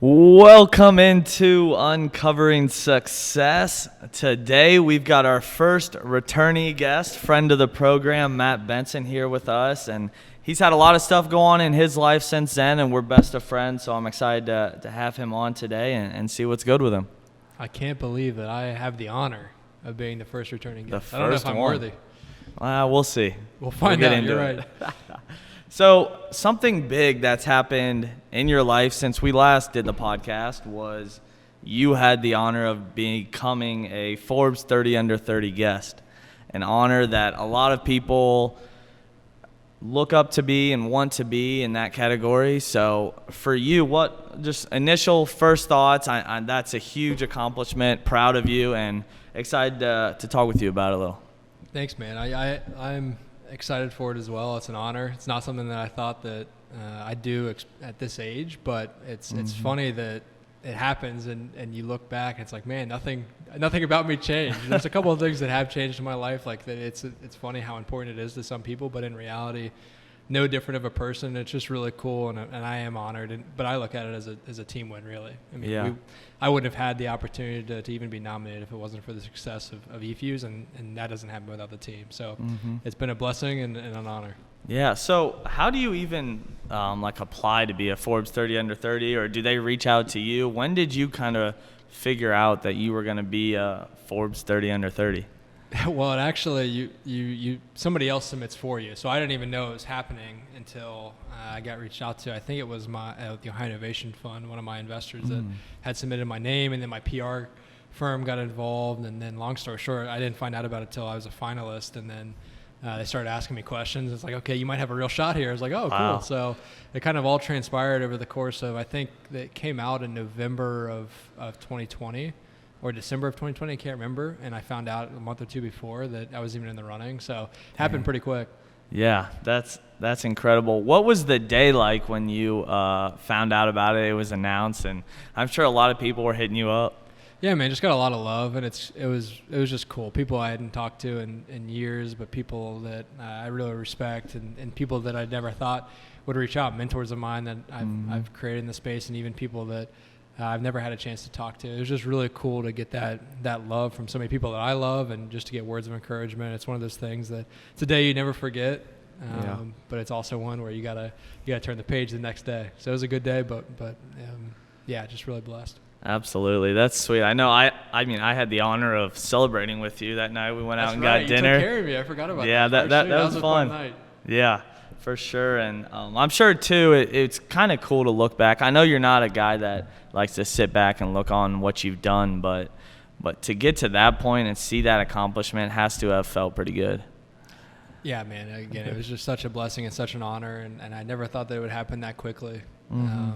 Welcome into Uncovering Success. Today we've got our first returnee guest, friend of the program, Matt Benson, here with us. And he's had a lot of stuff go on in his life since then, and we're best of friends. So I'm excited to have him on today and see what's good with him. I can't believe that I have the honor of being the first returning guest. I don't know if I'm worthy. We'll see. We'll find out. You're right. So something big that's happened in your life since we last did the podcast was you had the honor of becoming a Forbes 30 Under 30 guest, an honor that a lot of people look up to be and want to be in that category. So for you, what just initial first thoughts? That's a huge accomplishment. Proud of you and excited to talk with you about it a little. Thanks, man. I'm excited for it as well. It's an honor. It's not something that I thought that I'd do at this age, but it's funny that it happens and you look back and it's like, man, nothing about me changed. There's a couple of things that have changed in my life, like that. It's funny how important it is to some people, but in reality, no different of a person. It's just really cool, and I am honored. But I look at it as a team win, really. I mean, I wouldn't have had the opportunity to even be nominated if it wasn't for the success of eFuse, and that doesn't happen without the team. So it's been a blessing and an honor. Yeah. So how do you even apply to be a Forbes 30 Under 30, or do they reach out to you? When did you kind of figure out that you were going to be a Forbes 30 Under 30? Well, it actually, you somebody else submits for you. So I didn't even know it was happening until I got reached out to. I think it was the Ohio Innovation Fund, one of my investors that had submitted my name, and then my PR firm got involved. And then, long story short, I didn't find out about it until I was a finalist, and then they started asking me questions. It's like, okay, you might have a real shot here. I was like, oh, wow. Cool. So it kind of all transpired over the course of, I think that came out in November of 2020. Or December of 2020, I can't remember, and I found out a month or two before that I was even in the running, so it happened pretty quick. Yeah, that's incredible. What was the day like when you found out about it? It was announced, and I'm sure a lot of people were hitting you up. Yeah, man, just got a lot of love, and it was just cool. People I hadn't talked to in years, but people that I really respect, and people that I never thought would reach out, mentors of mine that I've created in the space, and even people that I've never had a chance to talk to. It was just really cool to get that love from so many people that I love, and just to get words of encouragement. It's one of those things that it's a day you never forget, but it's also one where you gotta turn the page the next day. So it was a good day, but just really blessed. Absolutely, that's sweet. I know. I mean, I had the honor of celebrating with you that night. We went out and got dinner. You took care of me. I forgot about that. Yeah, that was fun. Night. Yeah. For sure, and I'm sure, too, it's kind of cool to look back. I know you're not a guy that likes to sit back and look on what you've done, but to get to that point and see that accomplishment has to have felt pretty good. Yeah, man. Again, it was just such a blessing and such an honor, and I never thought that it would happen that quickly.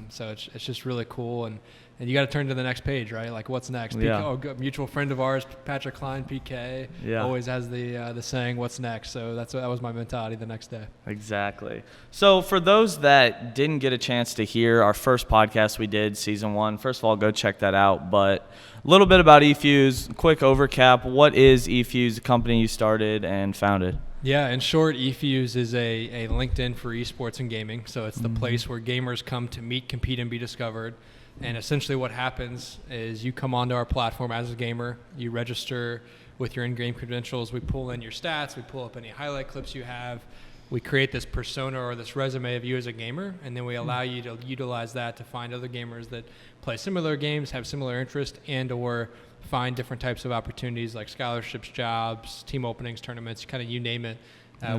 So it's just really cool, and you got to turn to the next page, right? Like, what's next? A mutual friend of ours, Patrick Klein, PK, always has the saying, "What's next?" So that was my mentality the next day. Exactly. So for those that didn't get a chance to hear our first podcast we did, season 1, first of all, go check that out. But a little bit about eFuse, quick overcap. What is eFuse, the company you started and founded? Yeah, in short, eFuse is a LinkedIn for esports and gaming. So it's the place where gamers come to meet, compete, and be discovered. And essentially what happens is you come onto our platform as a gamer, you register with your in-game credentials, we pull in your stats, we pull up any highlight clips you have, we create this persona or this resume of you as a gamer, and then we allow you to utilize that to find other gamers that play similar games, have similar interest, and or find different types of opportunities like scholarships, jobs, team openings, tournaments, kind of you name it.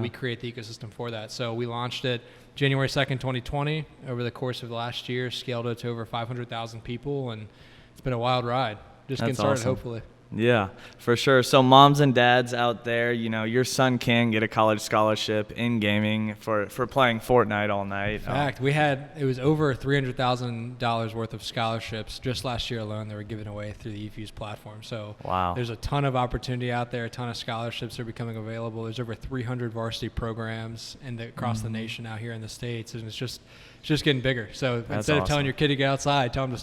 We create the ecosystem for that. So we launched it January 2nd, 2020. Over the course of the last year, scaled it to over 500,000 people, and it's been a wild ride. Just getting started, awesome. Hopefully. Yeah, for sure. So moms and dads out there, your son can get a college scholarship in gaming for playing Fortnite all night. In fact, it was over $300,000 worth of scholarships just last year alone that were given away through the eFuse platform. So wow. There's a ton of opportunity out there, a ton of scholarships are becoming available. There's over 300 varsity programs across the nation out here in the States, and it's just getting bigger. So instead of telling your kid to get outside, tell them to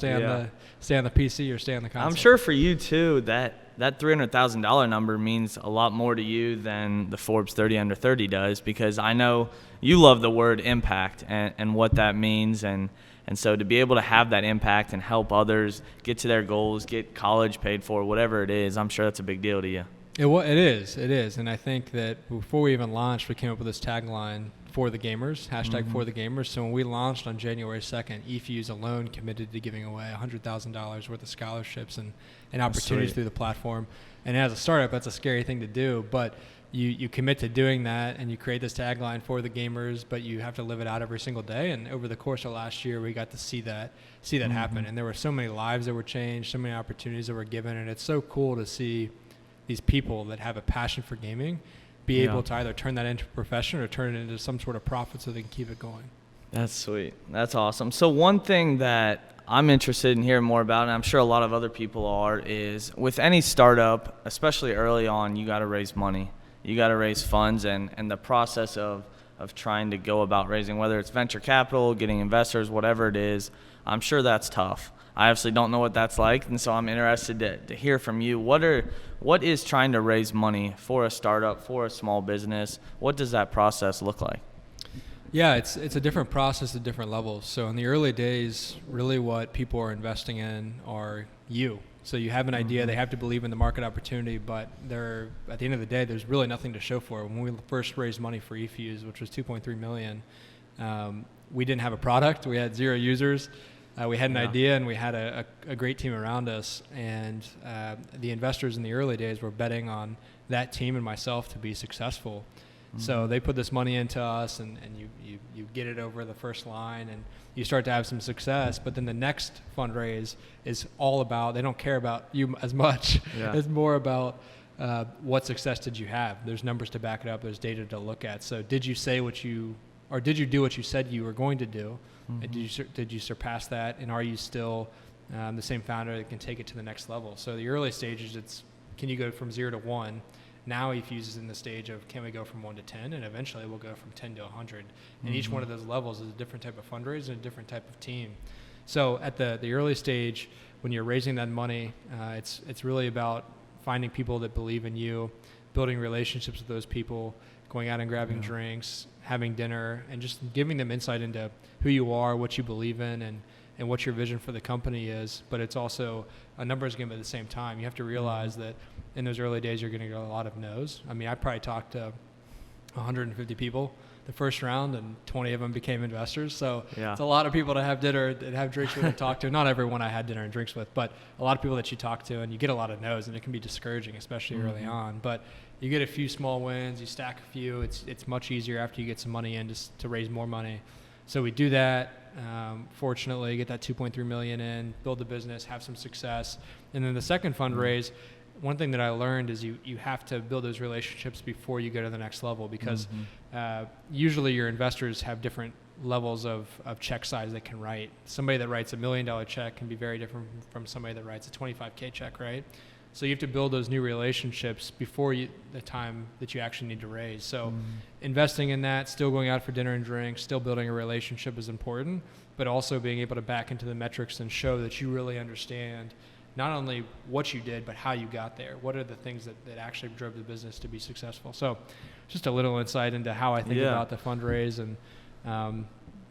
stay on the PC or stay on the console. I'm sure for you too that $300,000 number means a lot more to you than the Forbes 30 Under 30 does, because I know you love the word impact and what that means, and And so to be able to have that impact and help others get to their goals, get college paid for, whatever it is, I'm sure that's a big deal to you. It is. And I think that before we even launched, we came up with this tagline, for the gamers, hashtag for the gamers. So when we launched on January 2nd, eFuse alone committed to giving away $100,000 worth of scholarships and opportunities through the platform. And as a startup, that's a scary thing to do, but you commit to doing that and you create this tagline for the gamers, but you have to live it out every single day. And over the course of last year, we got to see that happen. And there were so many lives that were changed, so many opportunities that were given. And it's so cool to see these people that have a passion for gaming be able to either turn that into a profession or turn it into some sort of profit so they can keep it going. That's sweet. That's awesome. So one thing that I'm interested in hearing more about, and I'm sure a lot of other people are, is with any startup, especially early on, you got to raise money. You got to raise funds, and the process of trying to go about raising, whether it's venture capital, getting investors, whatever it is, I'm sure that's tough. I obviously don't know what that's like, and so I'm interested to hear from you. What is trying to raise money for a startup, for a small business? What does that process look like? Yeah, it's a different process at different levels. So in the early days, really what people are investing in are you. So you have an idea, they have to believe in the market opportunity, but at the end of the day, there's really nothing to show for it. When we first raised money for eFuse, which was $2.3 million, we didn't have a product. We had 0 users. We had an idea, and we had a great team around us. And the investors in the early days were betting on that team and myself to be successful. So they put this money into us, and you get it over the first line, and you start to have some success. But then the next fundraise is all about, they don't care about you as much. Yeah. It's more about what success did you have. There's numbers to back it up. There's data to look at. So did you do what you said you were going to do? And did you surpass that? And are you still the same founder that can take it to the next level? So the early stages, it's can you go from 0 to 1? Now eFuse is in the stage of can we go from 1 to 10, and eventually we'll go from 10 to 100. And each one of those levels is a different type of fundraiser and a different type of team. So at the early stage, when you're raising that money, it's really about finding people that believe in you, building relationships with those people, going out and grabbing drinks, having dinner, and just giving them insight into who you are, what you believe in, and what your vision for the company is. But it's also a numbers game at the same time. You have to realize that in those early days, you're going to get a lot of no's. I mean, I probably talked to 150 people the first round, and 20 of them became investors. So it's a lot of people to have dinner and have drinks with and talk to. Not everyone I had dinner and drinks with, but a lot of people that you talk to, and you get a lot of no's, and it can be discouraging, especially early on. But you get a few small wins, you stack a few. It's much easier after you get some money in just to raise more money. So we do that. Fortunately, get that $2.3 million in, build the business, have some success. And then the second fundraise, one thing that I learned is you have to build those relationships before you go to the next level, because usually your investors have different levels of check size they can write. Somebody that writes $1 million check can be very different from somebody that writes a $25K check, right? So you have to build those new relationships before the time that you actually need to raise. So investing in that, still going out for dinner and drinks, still building a relationship is important, but also being able to back into the metrics and show that you really understand not only what you did, but how you got there. What are the things that actually drove the business to be successful? So just a little insight into how I think about the fundraise. And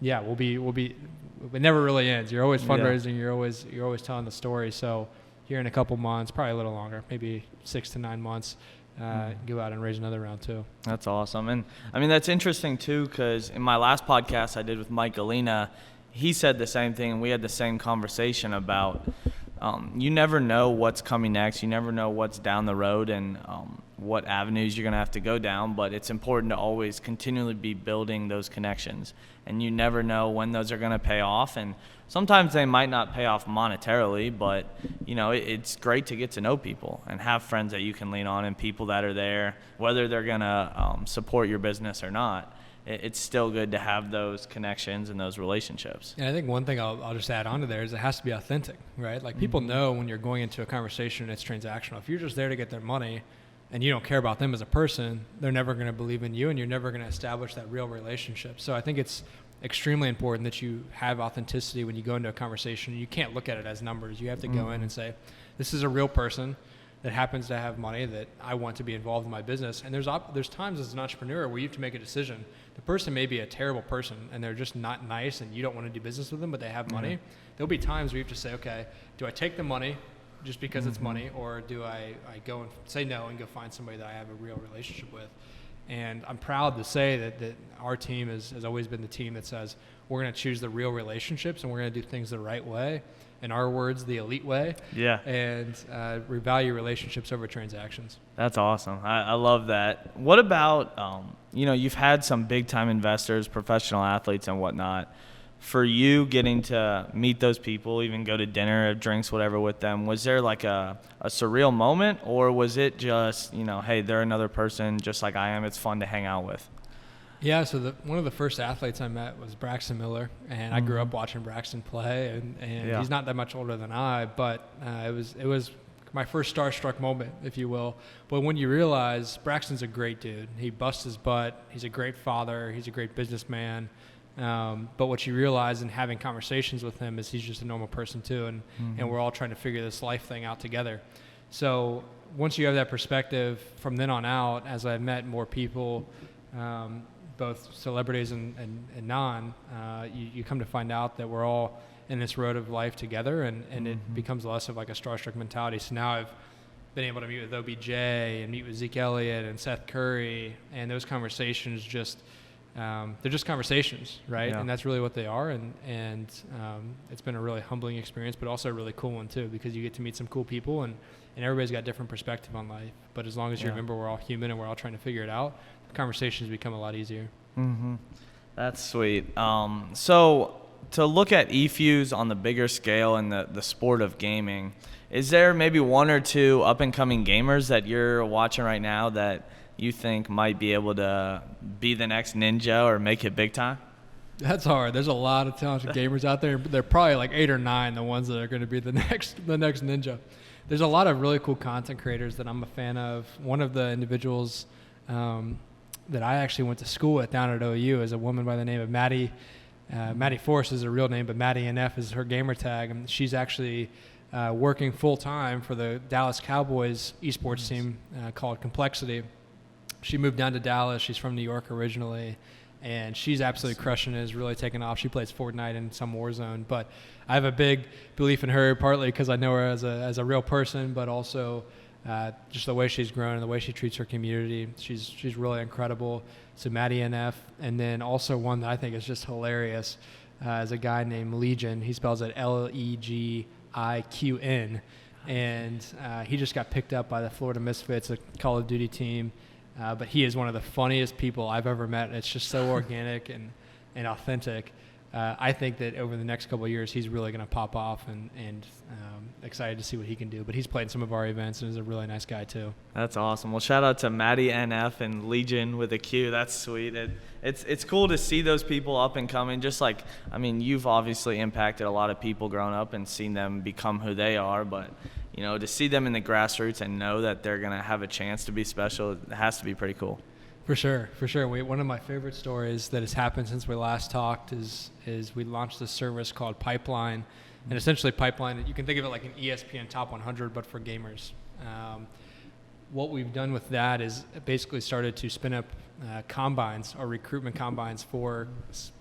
it never really ends. You're always fundraising. You're always telling the story. So here in a couple months, probably a little longer, maybe 6 to 9 months, go out and raise another round too. That's awesome. And I mean, that's interesting too, because in my last podcast I did with Mike Galena, he said the same thing, and we had the same conversation about you never know what's coming next. You never know what's down the road and what avenues you're going to have to go down, but it's important to always continually be building those connections. And you never know when those are going to pay off. And sometimes they might not pay off monetarily, but, it's great to get to know people and have friends that you can lean on and people that are there, whether they're going to support your business or not. It's still good to have those connections and those relationships. And I think one thing I'll just add on to there is it has to be authentic, right? Like people know when you're going into a conversation and it's transactional. If you're just there to get their money and you don't care about them as a person, they're never going to believe in you, and you're never going to establish that real relationship. So I think it's extremely important that you have authenticity when you go into a conversation. You can't look at it as numbers. You have to go in and say, this is a real person that happens to have money that I want to be involved in my business. And there's times as an entrepreneur where you have to make a decision. The person may be a terrible person and they're just not nice and you don't want to do business with them, but they have money. There'll be times where you have to say, okay, do I take the money just because it's money, or do I go and say no and go find somebody that I have a real relationship with? And I'm proud to say that our team has always been the team that says we're going to choose the real relationships and we're going to do things the right way. In our words, the elite way. Yeah. And we value relationships over transactions. That's awesome. I love that. What about, you've had some big time investors, professional athletes and whatnot. For you getting to meet those people, even go to dinner, drinks, whatever with them, was there like a surreal moment, or was it just, hey, they're another person just like I am, it's fun to hang out with? Yeah, so one of the first athletes I met was Braxton Miller, and I grew up watching Braxton play, and he's not that much older than I, but it was my first starstruck moment, if you will. But when you realize Braxton's a great dude, he busts his butt, he's a great father, he's a great businessman. But what you realize in having conversations with him is he's just a normal person too, and we're all trying to figure this life thing out together. So once you have that perspective, from then on out, as I've met more people, both celebrities and non, you come to find out that we're all in this road of life together, and it becomes less of like a starstruck mentality. So now I've been able to meet with OBJ and meet with Zeke Elliott and Seth Curry, and those conversations just they're just conversations, right? Yeah. And that's really what they are. And it's been a really humbling experience, but also a really cool one too, because you get to meet some cool people, and everybody's got different perspective on life. But as long as you remember we're all human and we're all trying to figure it out, the conversations become a lot easier. That's sweet. So to look at eFuse on the bigger scale in the sport of gaming, is there maybe one or two up and coming gamers that you're watching right now that you think might be able to be the next Ninja or make it big time? That's hard. There's a lot of talented gamers out there. They're probably like 8 or 9, the ones that are going to be the next Ninja. There's a lot of really cool content creators that I'm a fan of. One of the individuals that I actually went to school with down at OU is a woman by the name of Maddie. Maddie Force is her real name, but Maddie NF is her gamer tag. And she's actually working full time for the Dallas Cowboys esports team called Complexity. She moved down to Dallas. She's from New York originally, and she's absolutely crushing it, is really taking off. She plays Fortnite in some Warzone, but I have a big belief in her, partly because I know her as a real person, but also just the way she's grown and the way she treats her community. She's really incredible. So Maddie NF, and then also one that I think is just hilarious is a guy named Legion. He spells it Legiiqn, and he just got picked up by the Florida Misfits, a Call of Duty team. But he is one of the funniest people I've ever met. It's just so organic and authentic. I think that over the next couple of years, he's really going to pop off, and excited to see what he can do. But he's played in some of our events and is a really nice guy too. That's awesome. Well, shout out to Maddie NF and Legion with a Q. That's sweet. It's cool to see those people up and coming. Just like, you've obviously impacted a lot of people growing up and seen them become who they are, but to see them in the grassroots and know that they're going to have a chance to be special, it has to be pretty cool. For sure. One of my favorite stories that has happened since we last talked is we launched this service called Pipeline. And essentially Pipeline, you can think of it like an ESPN Top 100, but for gamers. What we've done with that is basically started to spin up combines or recruitment combines for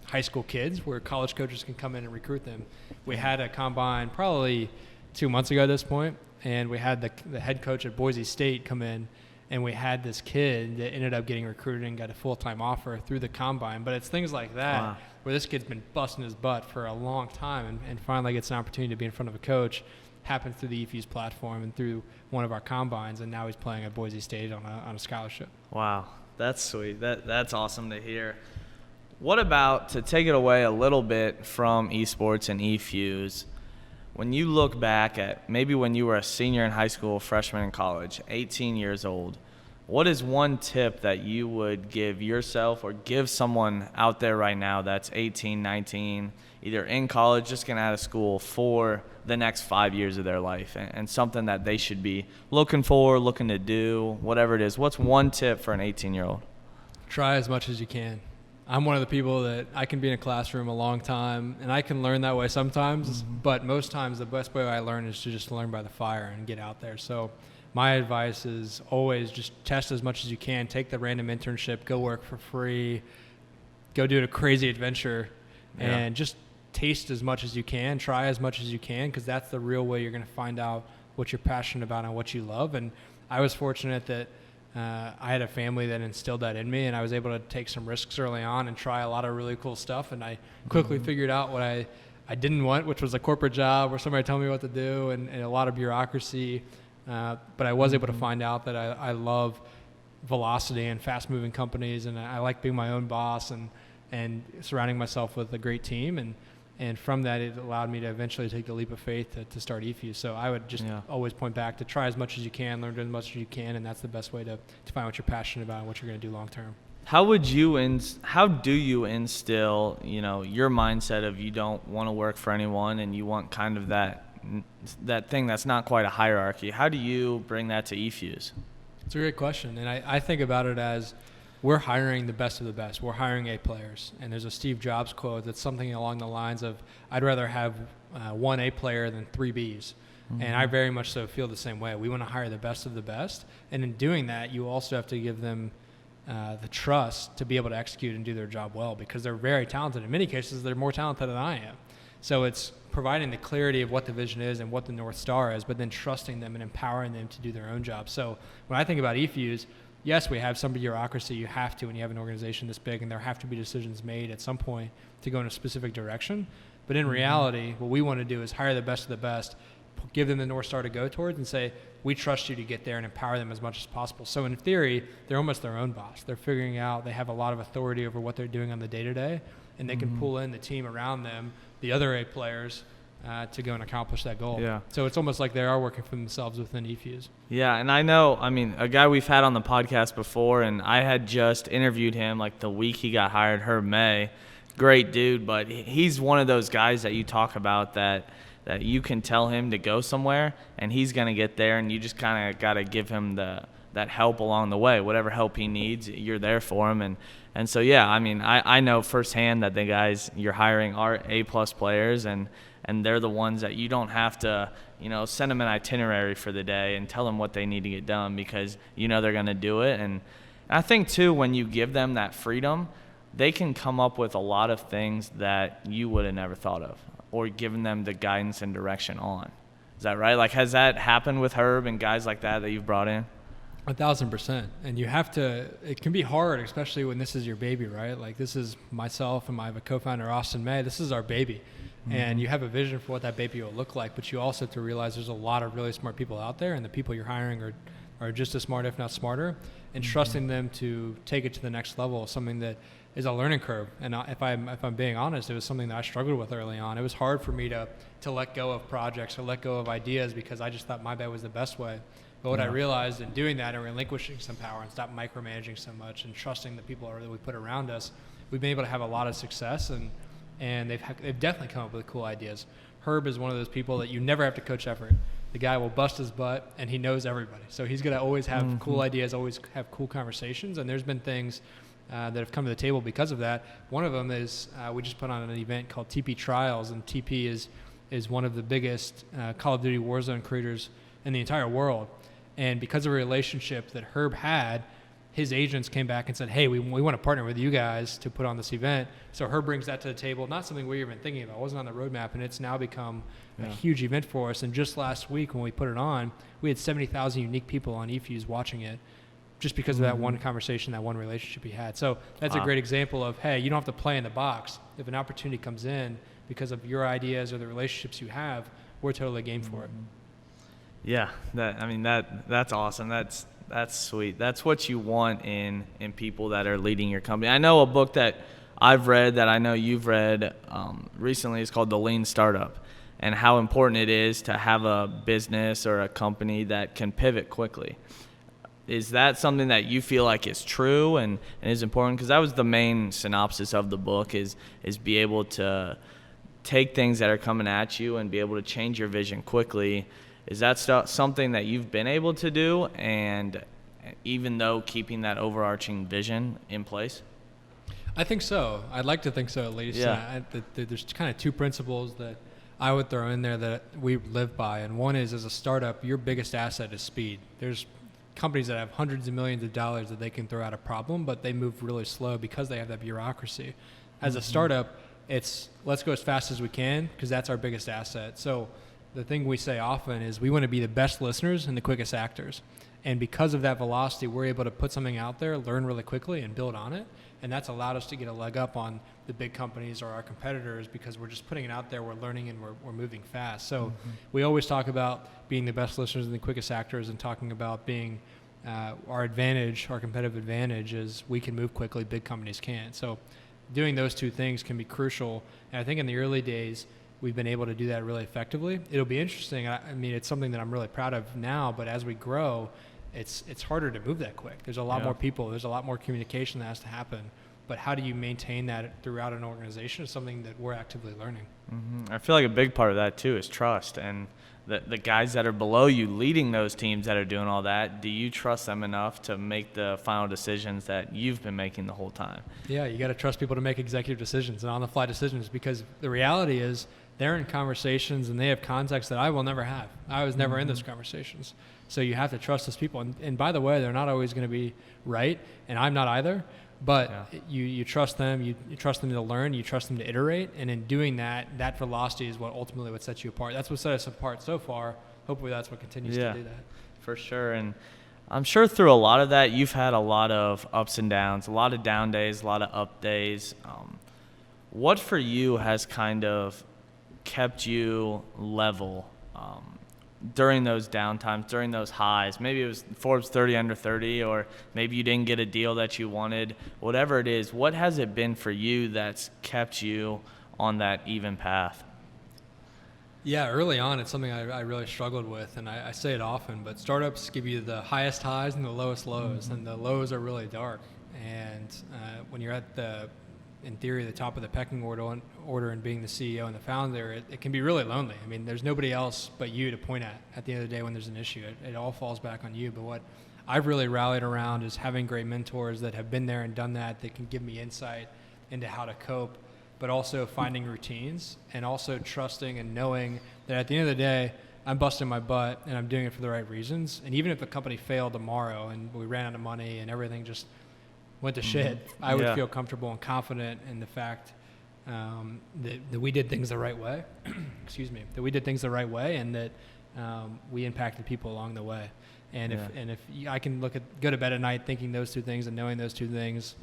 high school kids where college coaches can come in and recruit them. We had a combine probably 2 months ago at this point, and we had the head coach at Boise State come in, and we had this kid that ended up getting recruited and got a full-time offer through the combine. But it's things like that where this kid's been busting his butt for a long time and finally gets an opportunity to be in front of a coach, happens through the eFuse platform and through one of our combines, and now he's playing at Boise State on a scholarship. Wow, that's sweet. That's awesome to hear. What about, to take it away a little bit from esports and eFuse, when you look back at maybe when you were a senior in high school, freshman in college, 18 years old, what is one tip that you would give yourself or give someone out there right now that's 18, 19, either in college, just getting out of school, for the next 5 years of their life, and something that they should be looking to do, whatever it is? What's one tip for an 18-year-old? Try as much as you can. I'm one of the people that I can be in a classroom a long time, and I can learn that way sometimes, but most times the best way I learn is to just learn by the fire and get out there. So my advice is always just test as much as you can. Take the random internship, go work for free, go do a crazy adventure, and just taste as much as you can, try as much as you can, because that's the real way you're going to find out what you're passionate about and what you love. And I was fortunate that I had a family that instilled that in me, and I was able to take some risks early on and try a lot of really cool stuff. And I quickly figured out what I didn't want, which was a corporate job where somebody told me what to do and a lot of bureaucracy. But I was able to find out that I love velocity and fast-moving companies, and I like being my own boss and surrounding myself with a great team. And from that, it allowed me to eventually take the leap of faith to start eFuse. So I would just always point back to try as much as you can, learn as much as you can, and that's the best way to find what you're passionate about and what you're going to do long term. How do you instill, your mindset of you don't want to work for anyone and you want kind of that thing that's not quite a hierarchy? How do you bring that to eFuse? It's a great question, and I think about it as we're hiring the best of the best. We're hiring A players, and there's a Steve Jobs quote that's something along the lines of, I'd rather have one A player than 3 Bs. And I very much so feel the same way. We want to hire the best of the best, and in doing that, you also have to give them the trust to be able to execute and do their job well, because they're very talented. In many cases, they're more talented than I am. So it's providing the clarity of what the vision is and what the North Star is, but then trusting them and empowering them to do their own job. So when I think about eFuse, yes, we have some bureaucracy. You have to when you have an organization this big, and there have to be decisions made at some point to go in a specific direction. But in reality, what we want to do is hire the best of the best, give them the North Star to go towards, and say, we trust you to get there, and empower them as much as possible. So in theory, they're almost their own boss. They're figuring out, they have a lot of authority over what they're doing on the day-to-day, and they can pull in the team around them, the other A players, to go and accomplish that goal. Yeah. So it's almost like they are working for themselves within eFuse. Yeah, and I know, a guy we've had on the podcast before, and I had just interviewed him like the week he got hired, Herb May. Great dude, but he's one of those guys that you talk about that you can tell him to go somewhere, and he's going to get there, and you just kind of got to give him that help along the way. Whatever help he needs, you're there for him. And so, yeah, I know firsthand that the guys you're hiring are A-plus players, and they're the ones that you don't have to, send them an itinerary for the day and tell them what they need to get done, because they're going to do it. And I think, too, when you give them that freedom, they can come up with a lot of things that you would have never thought of, or given them the guidance and direction on. Is that right? Like, has that happened with Herb and guys like that you've brought in? 1,000%. And you have to, it can be hard, especially when this is your baby, right? Like, this is myself and I have a co-founder, Austin May. This is our baby. And you have a vision for what that baby will look like, but you also have to realize there's a lot of really smart people out there, and the people you're hiring are just as smart, if not smarter, and trusting them to take it to the next level is something that is a learning curve. And if I'm being honest, it was something that I struggled with early on. It was hard for me to let go of projects or let go of ideas, because I just thought my way was the best way. But what I realized in doing that and relinquishing some power and stop micromanaging so much and trusting the people that we put around us, we've been able to have a lot of success, and they've definitely come up with cool ideas. Herb is one of those people that you never have to coach effort. The guy will bust his butt, and he knows everybody. So he's going to always have cool ideas, always have cool conversations, and there's been things that have come to the table because of that. One of them is we just put on an event called TP Trials, and TP is one of the biggest Call of Duty Warzone creators in the entire world. And because of a relationship that Herb had, his agents came back and said, hey, we want to partner with you guys to put on this event. So Herb brings that to the table, not something we were even thinking about. It wasn't on the roadmap, and it's now become a huge event for us. And just last week when we put it on, we had 70,000 unique people on eFuse watching it, just because of that one conversation, that one relationship he had. So that's a great example of, hey, you don't have to play in the box. If an opportunity comes in because of your ideas or the relationships you have, we're totally game for it. Yeah, that's awesome. That's sweet. That's what you want in people that are leading your company. I know a book that I've read that I know you've read recently is called The Lean Startup, and how important it is to have a business or a company that can pivot quickly. Is that something that you feel like is true and is important? Because that was the main synopsis of the book, is be able to take things that are coming at you and be able to change your vision quickly. Is that something that you've been able to do, and even though keeping that overarching vision in place? I think so. I'd like to think so, at least. Yeah. There's kind of two principles that I would throw in there that we live by, and one is, as a startup, your biggest asset is speed. There's companies that have hundreds of millions of dollars that they can throw at a problem, but they move really slow because they have that bureaucracy. As a startup, it's let's go as fast as we can because that's our biggest asset. So the thing we say often is we want to be the best listeners and the quickest actors. And because of that velocity, we're able to put something out there, learn really quickly, and build on it. And that's allowed us to get a leg up on the big companies or our competitors because we're just putting it out there, we're learning, and we're moving fast. So we always talk about being the best listeners and the quickest actors, and talking about being our advantage, our competitive advantage is we can move quickly, big companies can't. So doing those two things can be crucial. And I think in the early days, we've been able to do that really effectively. It'll be interesting. I mean, it's something that I'm really proud of now, but as we grow, it's harder to move that quick. There's a lot more people. There's a lot more communication that has to happen. But how do you maintain that throughout an organization is something that we're actively learning. I feel like a big part of that, too, is trust. And the guys that are below you leading those teams that are doing all that, do you trust them enough to make the final decisions that you've been making the whole time? Yeah, you got to trust people to make executive decisions and on-the-fly decisions, because the reality is they're in conversations and they have context that I will never have. I was never in those conversations. So you have to trust those people. And by the way, they're not always going to be right, and I'm not either. But you trust them, you trust them to learn, you trust them to iterate, and in doing that, that velocity is what ultimately would set you apart. That's what set us apart so far. Hopefully that's what continues to do that. For sure. And I'm sure through a lot of that, you've had a lot of ups and downs, a lot of down days, a lot of up days. What for you has kind of kept you level during those downtimes, during those highs? Maybe it was Forbes 30 under 30, or maybe you didn't get a deal that you wanted. Whatever it is, what has it been for you that's kept you on that even path? Yeah, early on, it's something I really struggled with, and I say it often, but startups give you the highest highs and the lowest lows, and the lows are really dark. And when you're at in theory, the top of the pecking order and being the CEO and the founder, it can be really lonely. I mean, there's nobody else but you to point at the end of the day when there's an issue. It all falls back on you. But what I've really rallied around is having great mentors that have been there and done that can give me insight into how to cope, but also finding routines and also trusting and knowing that at the end of the day, I'm busting my butt and I'm doing it for the right reasons. And even if the company failed tomorrow and we ran out of money and everything just went to shit, I would feel comfortable and confident in the fact that we did things the right way. That we did things the right way, and that we impacted people along the way. And if I can go to bed at night thinking those two things and knowing those two things,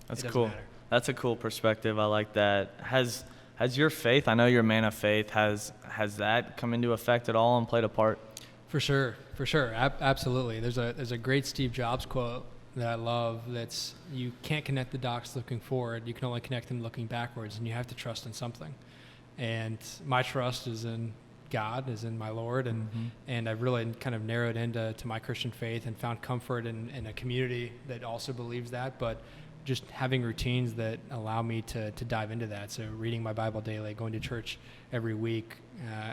that's it doesn't cool. matter. That's a cool perspective. I like that. Has your faith? I know you're a man of faith. Has that come into effect at all and played a part? For sure. Absolutely. There's a great Steve Jobs quote that I love, that's you can't connect the dots looking forward, you can only connect them looking backwards, and you have to trust in something. And my trust is in God, is in my Lord, and I've really kind of narrowed into my Christian faith and found comfort in a community that also believes that, but just having routines that allow me to dive into that. So reading my Bible daily, going to church every week,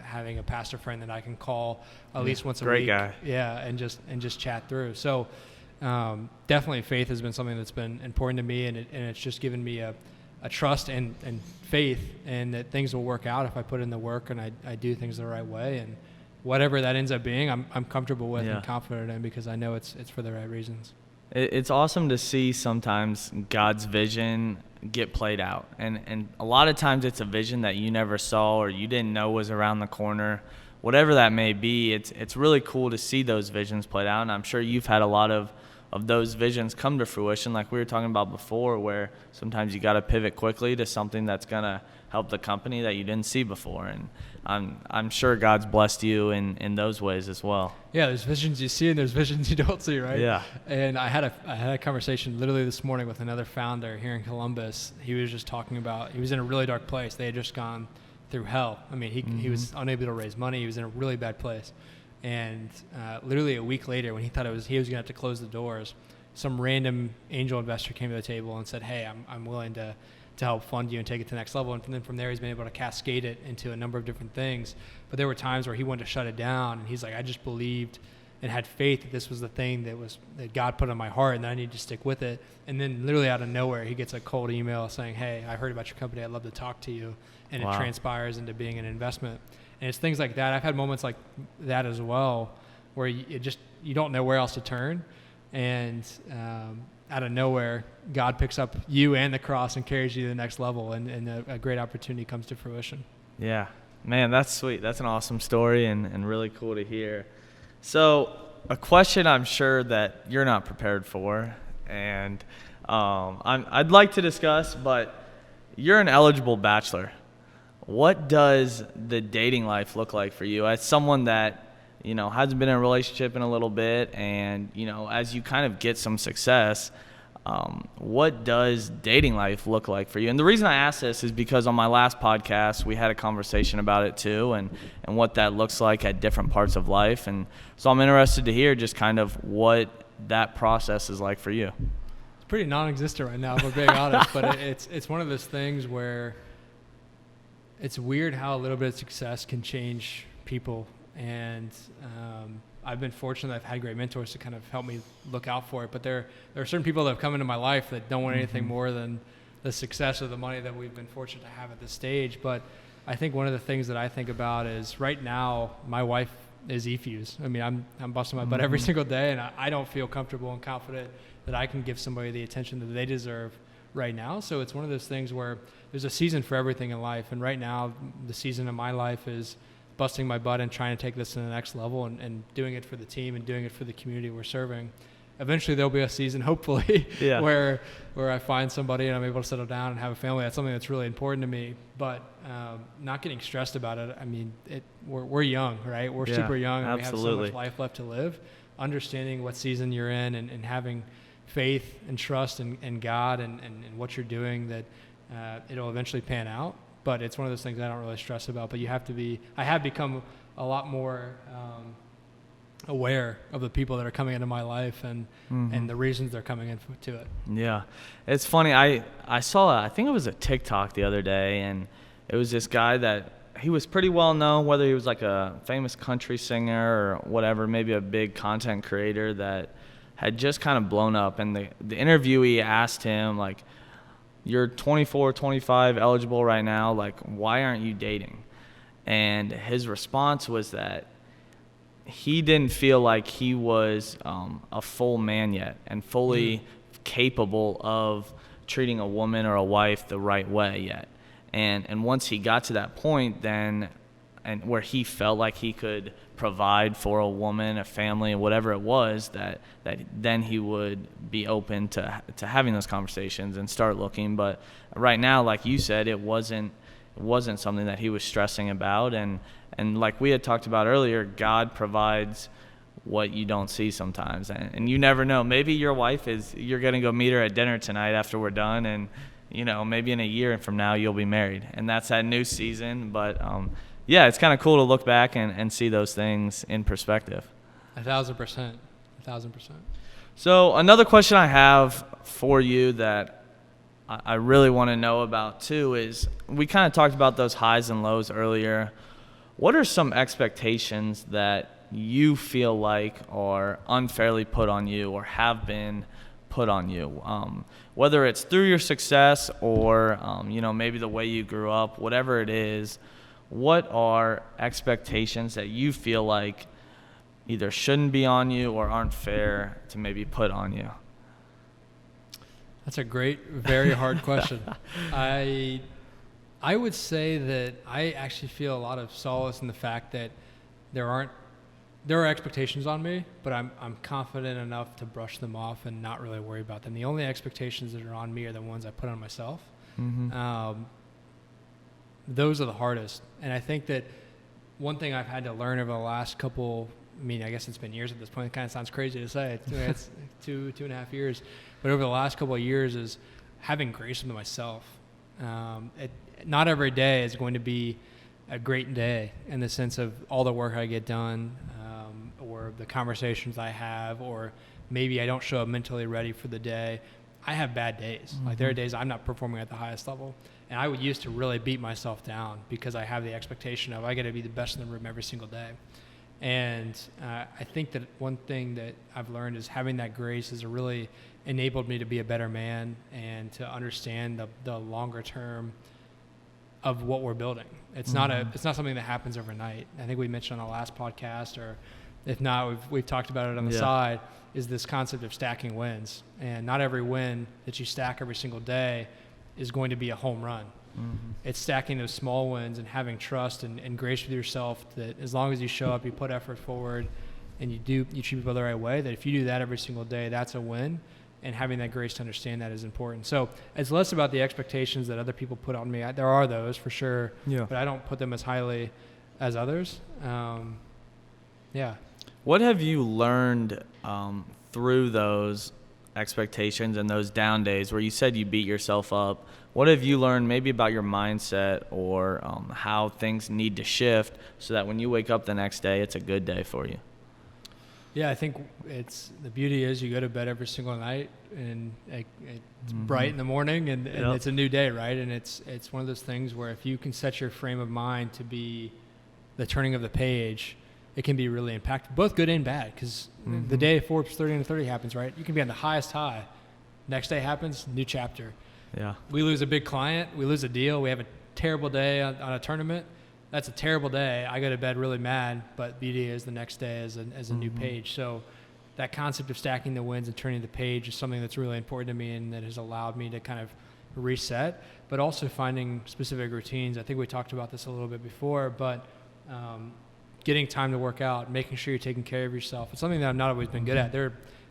having a pastor friend that I can call at least once a week. Great guy. Yeah, and just chat through. So definitely faith has been something that's been important to me, and it's just given me a trust and faith, and that things will work out if I put in the work and I do things the right way, and whatever that ends up being, I'm comfortable with and confident in, because I know it's for the right reasons. It's awesome to see sometimes God's vision get played out, and a lot of times it's a vision that you never saw or you didn't know was around the corner. Whatever that may be, it's really cool to see those visions played out, and I'm sure you've had a lot of those visions come to fruition, like we were talking about before, where sometimes you got to pivot quickly to something that's going to help the company that you didn't see before. And I'm sure God's blessed you in those ways as well. Yeah, there's visions you see and there's visions you don't see, right? Yeah. And I had a conversation literally this morning with another founder here in Columbus. He was just talking about, he was in a really dark place. They had just gone through hell. I mean, he was unable to raise money. He was in a really bad place. And literally a week later, when he thought he was going to have to close the doors, some random angel investor came to the table and said, "Hey, I'm willing to help fund you and take it to the next level." And then from there, he's been able to cascade it into a number of different things. But there were times where he wanted to shut it down, and he's like, "I just believed and had faith that this was the thing that God put on my heart and that I need to stick with it. And then literally out of nowhere, he gets a cold email saying, "Hey, I heard about your company. I'd love to talk to you." And Wow. it transpires into being an investment. And it's things like that. I've had moments like that as well, where you don't know where else to turn. And out of nowhere, God picks up you and the cross and carries you to the next level, and a great opportunity comes to fruition. Yeah, man, that's sweet. That's an awesome story and really cool to hear. So a question I'm sure that you're not prepared for, and I'd like to discuss, but you're an eligible bachelor. What does the dating life look like for you as someone that, hasn't been in a relationship in a little bit, and, as you kind of get some success, what does dating life look like for you? And the reason I ask this is because on my last podcast, we had a conversation about it too, and what that looks like at different parts of life. And so I'm interested to hear just kind of what that process is like for you. It's pretty non-existent right now, if we're being honest, but it's one of those things where it's weird how a little bit of success can change people. And I've been fortunate that I've had great mentors to kind of help me look out for it. But there are certain people that have come into my life that don't want anything more than the success or the money that we've been fortunate to have at this stage. But I think one of the things that I think about is right now, my wife is eFuse. I mean, I'm busting my butt every single day, and I don't feel comfortable and confident that I can give somebody the attention that they deserve right now. So it's one of those things where there's a season for everything in life. And right now, the season of my life is busting my butt and trying to take this to the next level and doing it for the team and doing it for the community we're serving. Eventually there'll be a season, hopefully, where I find somebody and I'm able to settle down and have a family. That's something that's really important to me. But not getting stressed about it. I mean, we're young, right? We're super young, and absolutely. we have so much life left to live. Understanding what season you're in and having faith and trust in God and what you're doing, that it'll eventually pan out. But it's one of those things I don't really stress about. But I have become a lot more aware of the people that are coming into my life and the reasons they're coming into it. Yeah. It's funny. I saw, I think it was a TikTok the other day, and it was this guy that he was pretty well known, whether he was like a famous country singer or whatever, maybe a big content creator that had just kind of blown up. And the interviewee asked him, like, "You're 24, 25, eligible right now. Like, why aren't you dating?" And his response was that he didn't feel like he was a full man yet and fully capable of treating a woman or a wife the right way yet. And once he got to that point, then, and where he felt like he could provide for a woman, a family, whatever it was, that then he would be open to having those conversations and start looking. But right now, like you said, it wasn't something that he was stressing about. And like we had talked about earlier, God provides what you don't see sometimes. And you never know. Maybe your wife you're going to go meet her at dinner tonight after we're done, and maybe in a year from now you'll be married, and that's that new season. But yeah, it's kind of cool to look back and see those things in perspective. 1,000%. So another question I have for you that I really want to know about too is, we kind of talked about those highs and lows earlier. What are some expectations that you feel like are unfairly put on you or have been put on you? Whether it's through your success or, maybe the way you grew up, whatever it is, what are expectations that you feel like either shouldn't be on you or aren't fair to maybe put on you? That's a great, very hard question. I would say that I actually feel a lot of solace in the fact that there are expectations on me, but I'm confident enough to brush them off and not really worry about them. The only expectations that are on me are the ones I put on myself. Those are the hardest. And I think that one thing I've had to learn over the last couple, I guess it's been years at this point. It kind of sounds crazy to say. It's 2.5 years. But over the last couple of years is having grace with myself. Not every day is going to be a great day in the sense of all the work I get done, or the conversations I have, or maybe I don't show up mentally ready for the day. I have bad days. Like, there are days I'm not performing at the highest level. And I would used to really beat myself down because I have the expectation of I got to be the best in the room every single day. And I think that one thing that I've learned is having that grace has really enabled me to be a better man and to understand the longer term of what we're building. It's not something that happens overnight. I think we mentioned on the last podcast, or if not, we've talked about it on the side, is this concept of stacking wins. And not every win that you stack every single day is going to be a home run. It's stacking those small wins and having trust and grace with yourself that as long as you show up, you put effort forward, and you treat people the right way, that if you do that every single day, that's a win. And having that grace to understand that is important. So it's less about the expectations that other people put on me. There are those for sure, but I don't put them as highly as others. What have you learned through those expectations and those down days where you said you beat yourself up? What have you learned maybe about your mindset or how things need to shift so that when you wake up the next day, it's a good day for you? Yeah, I think the beauty is you go to bed every single night and it's bright in the morning and it's a new day, right? And it's one of those things where if you can set your frame of mind to be the turning of the page, it can be really impactful, both good and bad, because the day Forbes 30 under 30 happens, right? You can be on the highest high. Next day happens, new chapter. Yeah. We lose a big client, we lose a deal, we have a terrible day on a tournament. That's a terrible day. I go to bed really mad, but beauty is the next day as a new page. So that concept of stacking the wins and turning the page is something that's really important to me and that has allowed me to kind of reset, but also finding specific routines. I think we talked about this a little bit before, but getting time to work out, making sure you're taking care of yourself. It's something that I've not always been good at.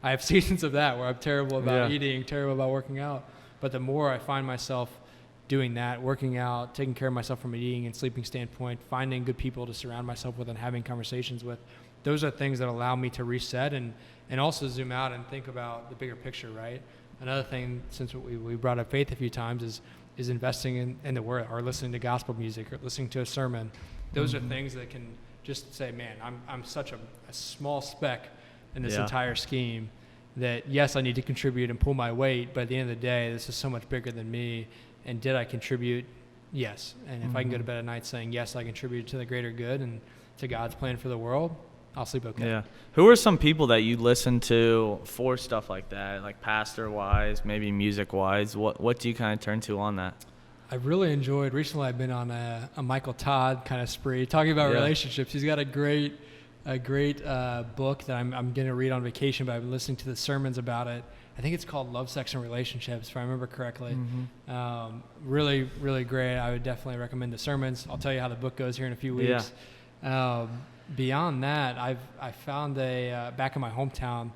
I have seasons of that where I'm terrible about eating, terrible about working out. But the more I find myself doing that, working out, taking care of myself from an eating and sleeping standpoint, finding good people to surround myself with and having conversations with, those are things that allow me to reset and also zoom out and think about the bigger picture, right? Another thing, since we brought up faith a few times, is investing in the Word, or listening to gospel music, or listening to a sermon. Those are things that can just say, man, I'm such a small speck in this entire scheme that, yes, I need to contribute and pull my weight, but at the end of the day, this is so much bigger than me. And did I contribute? Yes. And if I can go to bed at night saying, yes, I contributed to the greater good and to God's plan for the world, I'll sleep okay. Yeah. Who are some people that you listen to for stuff like that, like pastor-wise, maybe music-wise? What do you kind of turn to on that? I've really enjoyed, recently I've been on a Michael Todd kind of spree, talking about relationships. He's got a great book that I'm going to read on vacation, but I've been listening to the sermons about it. I think it's called Love, Sex, and Relationships, if I remember correctly. Really, really great. I would definitely recommend the sermons. I'll tell you how the book goes here in a few weeks. Beyond that, I found back in my hometown,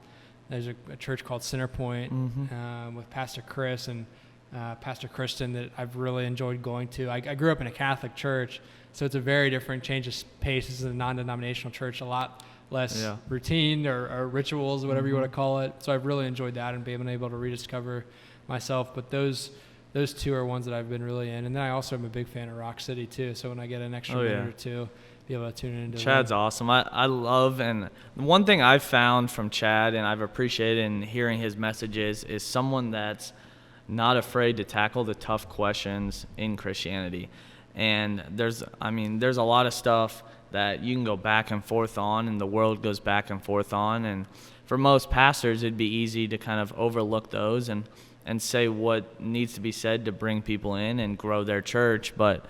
there's a church called Centerpoint with Pastor Chris and Pastor Kristen that I've really enjoyed going to. I grew up in a Catholic church, so it's a very different change of pace. This is a non-denominational church, a lot less routine or rituals, whatever you want to call it. So I've really enjoyed that and being able to rediscover myself. But those two are ones that I've been really in. And then I also am a big fan of Rock City too. So when I get an extra minute or two, be able to tune into Chad's awesome. I love, and one thing I've found from Chad and I've appreciated in hearing his messages is someone that's not afraid to tackle the tough questions in Christianity. And there's a lot of stuff that you can go back and forth on, and the world goes back and forth on. And for most pastors, it'd be easy to kind of overlook those and say what needs to be said to bring people in and grow their church. But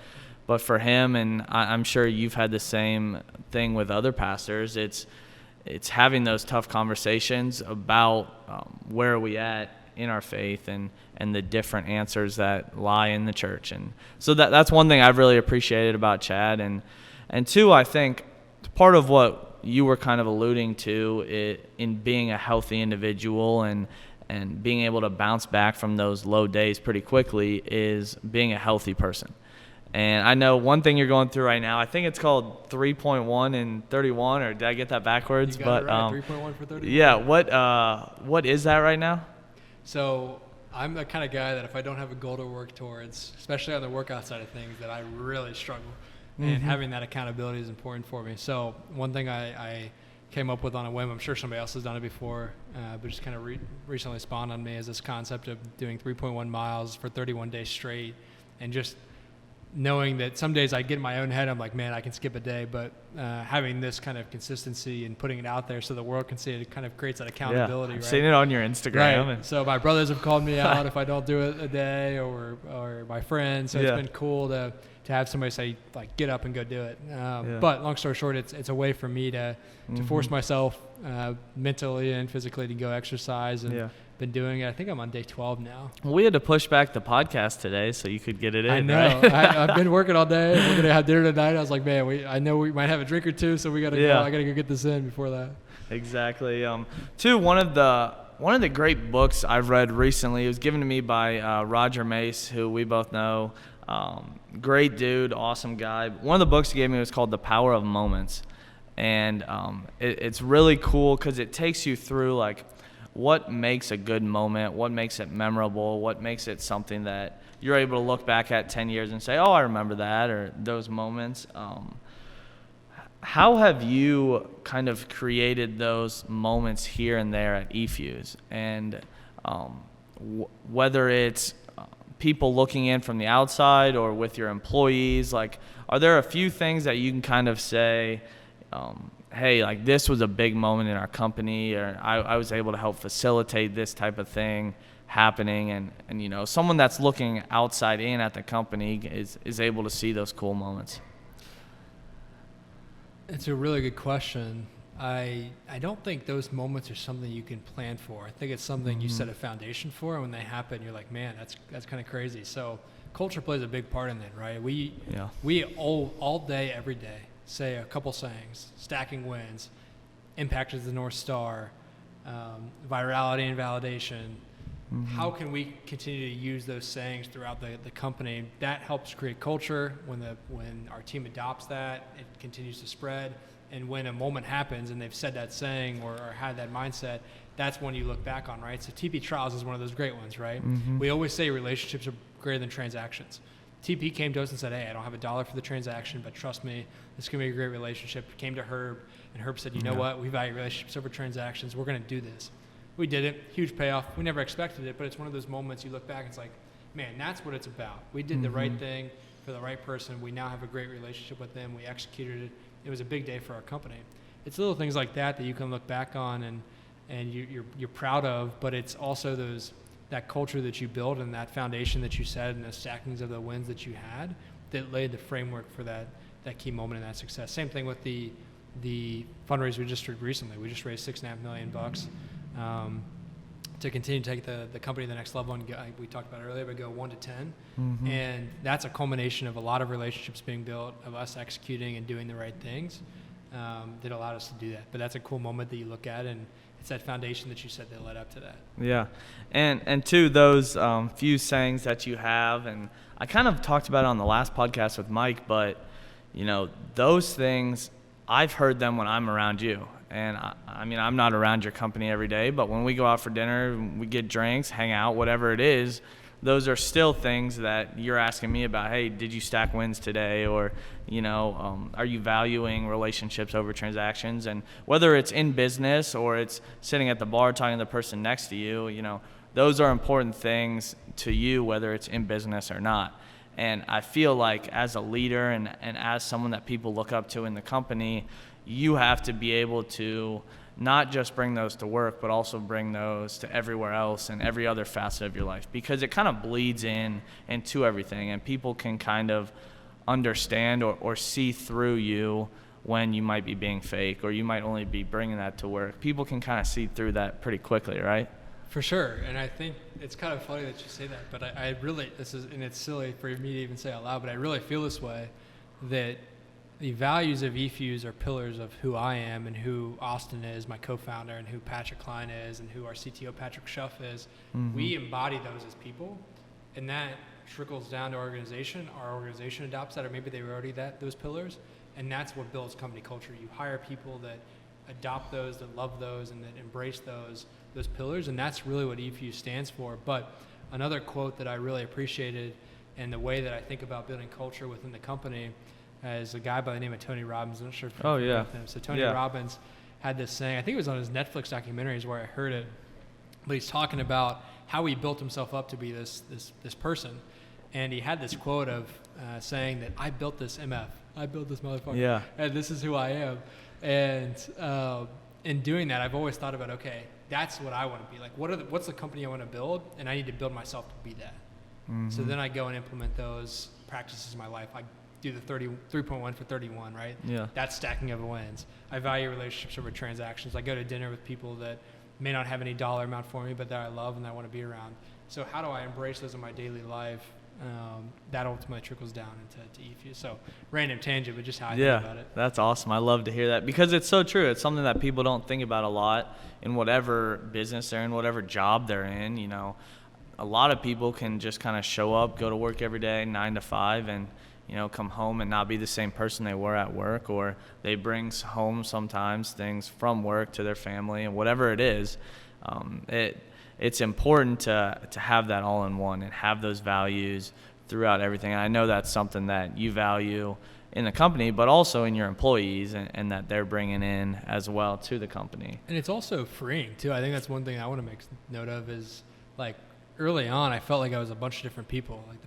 for him, and I'm sure you've had the same thing with other pastors, it's having those tough conversations about where are we at in our faith and the different answers that lie in the church. And so that's one thing I've really appreciated about Chad. And two, I think part of what you were kind of alluding to in being a healthy individual and being able to bounce back from those low days pretty quickly is being a healthy person. And I know one thing you're going through right now, I think it's called 3.1 and 31, or did I get that backwards? You got it right, 3.1 for 31. Yeah, what is that right now? So I'm the kind of guy that if I don't have a goal to work towards, especially on the workout side of things, that I really struggle. And having that accountability is important for me. So one thing I came up with on a whim, I'm sure somebody else has done it before, but just kind of recently spawned on me, is this concept of doing 3.1 miles for 31 days straight and just knowing that some days I get in my own head, I'm like, man, I can skip a day, but having this kind of consistency and putting it out there so the world can see it, it kind of creates that accountability. I've right? seen it on your Instagram. Right. And So my brothers have called me out if I don't do it a day, or my friends. So it's been cool to have somebody say, like, get up and go do it. But long story short, it's a way for me to force myself mentally and physically to go exercise, and been doing it. I think I'm on day 12 now. Well, we had to push back the podcast today so you could get it in. I know. Right? I've been working all day. We're gonna have dinner tonight. I was like, man, I know we might have a drink or two, so we gotta go. I gotta go get this in before that. Exactly. Two, one of the great books I've read recently, it was given to me by Roger Mace, who we both know. Great dude, awesome guy. One of the books he gave me was called The Power of Moments. And it's really cool because it takes you through, like, what makes a good moment, what makes it memorable, what makes it something that you're able to look back at 10 years and say, oh, I remember that, or those moments. How have you kind of created those moments here and there at eFuse? And whether it's people looking in from the outside or with your employees, like, are there a few things that you can kind of say, hey, like, this was a big moment in our company, or I was able to help facilitate this type of thing happening, and you know, someone that's looking outside in at the company is able to see those cool moments? It's a really good question. I don't think those moments are something you can plan for. I think it's something you set a foundation for, and when they happen, you're like, man, that's kind of crazy. So culture plays a big part in that, right? We all day, every day, say a couple sayings: stacking wins, impact is the North Star, virality and validation. How can we continue to use those sayings throughout the company? That helps create culture. When our team adopts that, it continues to spread. And when a moment happens and they've said that saying or had that mindset, that's when you look back on, right? So TP Trials is one of those great ones, right? We always say relationships are greater than transactions. TP came to us and said, hey, I don't have $1 for the transaction, but trust me, this is going to be a great relationship. Came to Herb, and Herb said, you know what? We value relationships over transactions. We're going to do this. We did it. Huge payoff. We never expected it, but it's one of those moments you look back and it's like, man, that's what it's about. We did the right thing for the right person. We now have a great relationship with them. We executed it. It was a big day for our company. It's little things like that you can look back on and you're proud of, but it's also that culture that you built and that foundation that you set and the stackings of the wins that you had that laid the framework for that key moment and that success. Same thing with the fundraiser we just did recently. We just raised $6.5 million to continue to take the company to the next level and go, we talked about it earlier, but go 1 to 10. And that's a culmination of a lot of relationships being built, of us executing and doing the right things that allowed us to do that. But that's a cool moment that you look at, and it's that foundation that you said that led up to that. Yeah. And to those few sayings that you have, and I kind of talked about it on the last podcast with Mike, but, you know, those things, I've heard them when I'm around you. And I mean, I'm not around your company every day, but when we go out for dinner, we get drinks, hang out, whatever it is, those are still things that you're asking me about. Hey, did you stack wins today? Or, you know, are you valuing relationships over transactions? And whether it's in business or it's sitting at the bar talking to the person next to you, you know, those are important things to you, whether it's in business or not. And I feel like as a leader and as someone that people look up to in the company, you have to be able to not just bring those to work, but also bring those to everywhere else and every other facet of your life, because it kind of bleeds into everything, and people can kind of understand or see through you when you might be being fake, or you might only be bringing that to work. People can kind of see through that pretty quickly, right? For sure. And I think it's kind of funny that you say that, but I really, and it's silly for me to even say out loud, but I really feel this way, that the values of eFuse are pillars of who I am and who Austin is, my co-founder, and who Patrick Klein is, and who our CTO Patrick Schuff is. We embody those as people, and that trickles down to our organization. Our organization adopts that, or maybe they were already those pillars, and that's what builds company culture. You hire people that adopt those, that love those, and that embrace those pillars, and that's really what eFuse stands for. But another quote that I really appreciated, and the way that I think about building culture within the company, is a guy by the name of Tony Robbins. I'm not sure if you're familiar with him. So Tony Robbins had this saying, I think it was on his Netflix documentaries where I heard it, but he's talking about how he built himself up to be this person. And he had this quote of saying that I built this MF. I built this motherfucker. Yeah. And this is who I am. And in doing that, I've always thought about, okay, that's what I want to be. Like, what's the company I want to build? And I need to build myself to be that. So then I go and implement those practices in my life. I do the 3.1 for 31, right? Yeah. That's stacking of wins. I value relationships over transactions. I go to dinner with people that may not have any dollar amount for me, but that I love and I want to be around. So how do I embrace those in my daily life? That ultimately trickles down into eFuse. So random tangent, but just how I think about it. That's awesome. I love to hear that because it's so true. It's something that people don't think about a lot in whatever business they're in, whatever job they're in. You know, a lot of people can just kind of show up, go to work every day, 9 to 5, and come home and not be the same person they were at work, or they bring home sometimes things from work to their family, and whatever it is, it's important to have that all in one and have those values throughout everything. And I know that's something that you value in the company, but also in your employees and that they're bringing in as well to the company. And it's also freeing too. I think that's one thing I want to make note of is, like, early on, I felt like I was a bunch of different people. Like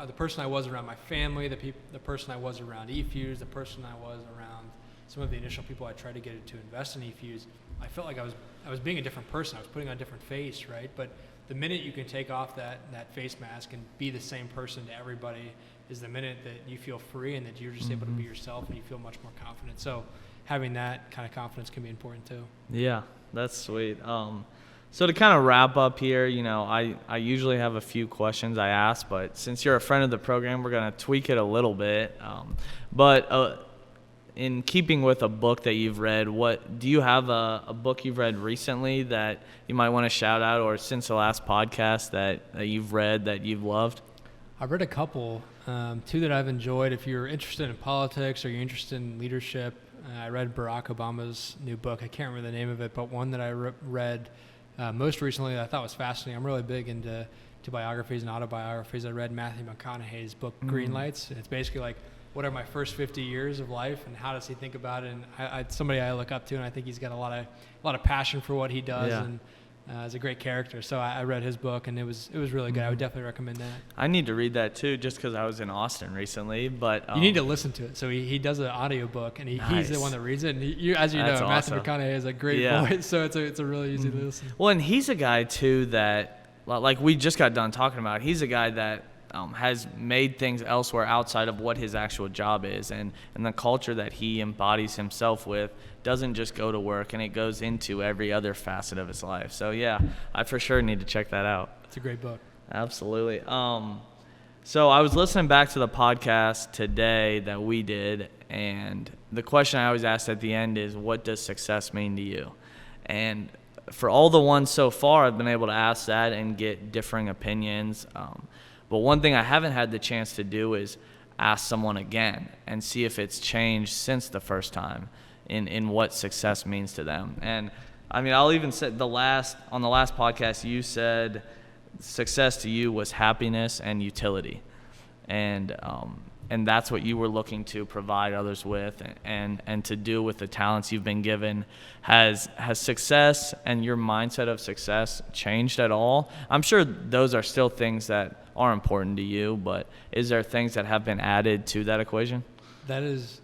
the person I was around my family, the person I was around eFuse, the person I was around some of the initial people I tried to get to invest in eFuse. I felt like I was being a different person. I was putting on a different face, right? But the minute you can take off that face mask and be the same person to everybody is the minute that you feel free and that you're just able to be yourself and you feel much more confident. So having that kind of confidence can be important too. Yeah, that's sweet. So to kind of wrap up here, I usually have a few questions I ask, but since you're a friend of the program, we're going to tweak it a little bit. But in keeping with a book that you've read, do you have a book you've read recently that you might want to shout out, or since the last podcast that you've read that you've loved? I've read a couple, two that I've enjoyed. If you're interested in politics or you're interested in leadership, I read Barack Obama's new book. I can't remember the name of it, but one that I read most recently that I thought was fascinating. I'm really big into biographies and autobiographies. I read Matthew McConaughey's book, Green Lights. And it's basically like, what are my first 50 years of life and how does he think about it? And somebody I look up to, and I think he's got a lot of passion for what he does, and is a great character. So I read his book, and it was really good. I would definitely recommend that. I need to read that too, just because I was in Austin recently. But you need to listen to it. So he does an audio book, and he's the one that reads it. And as you know, Matthew McConaughey has a great voice, so it's a really easy listen. Well, and he's a guy too that, like we just got done talking about, he's a guy that has made things elsewhere outside of what his actual job is, and the culture that he embodies himself with doesn't just go to work, and it goes into every other facet of his life. So yeah, I for sure need to check that out. It's a great book. Absolutely. So I was listening back to the podcast today that we did, and the question I always ask at the end is, what does success mean to you? And for all the ones so far, I've been able to ask that and get differing opinions. But one thing I haven't had the chance to do is ask someone again and see if it's changed since the first time in what success means to them. And I mean, I'll even say on the last podcast, you said success to you was happiness and utility. And that's what you were looking to provide others with and to do with the talents you've been given. Has success and your mindset of success changed at all? I'm sure those are still things that are important to you, but is there things that have been added to that equation? That is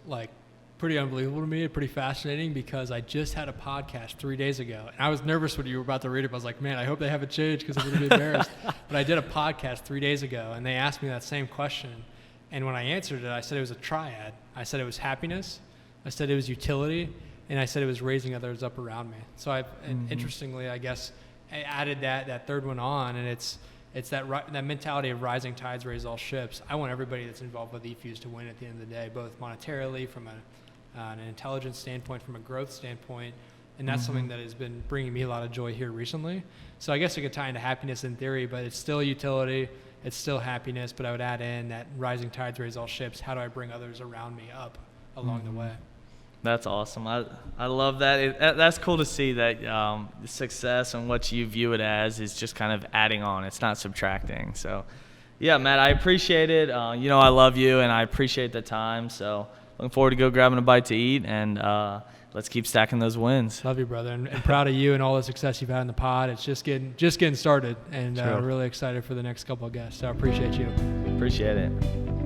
pretty unbelievable to me, pretty fascinating, because I just had a podcast 3 days ago, and I was nervous when you were about to read it. I was like, man, I hope they haven't changed because I'm going to be embarrassed. But I did a podcast 3 days ago, and they asked me that same question. And when I answered it, I said it was a triad. I said it was happiness, I said it was utility, and I said it was raising others up around me. So interestingly, I guess, I added that third one on, and it's that mentality of rising tides raise all ships. I want everybody that's involved with eFuse to win at the end of the day, both monetarily, from an intelligence standpoint, from a growth standpoint, and that's something that has been bringing me a lot of joy here recently. So I guess it could tie into happiness in theory, but it's still utility, it's still happiness, but I would add in that rising tides raise all ships. How do I bring others around me up along the way? That's awesome. I love that. That's cool to see that success and what you view it as is just kind of adding on. It's not subtracting. So, yeah, Matt, I appreciate it. I love you, and I appreciate the time. So looking forward to go grabbing a bite to eat, and let's keep stacking those wins. Love you, brother, and proud of you and all the success you've had in the pod. It's just getting started, and True. really excited for the next couple of guests. So I appreciate you. Appreciate it.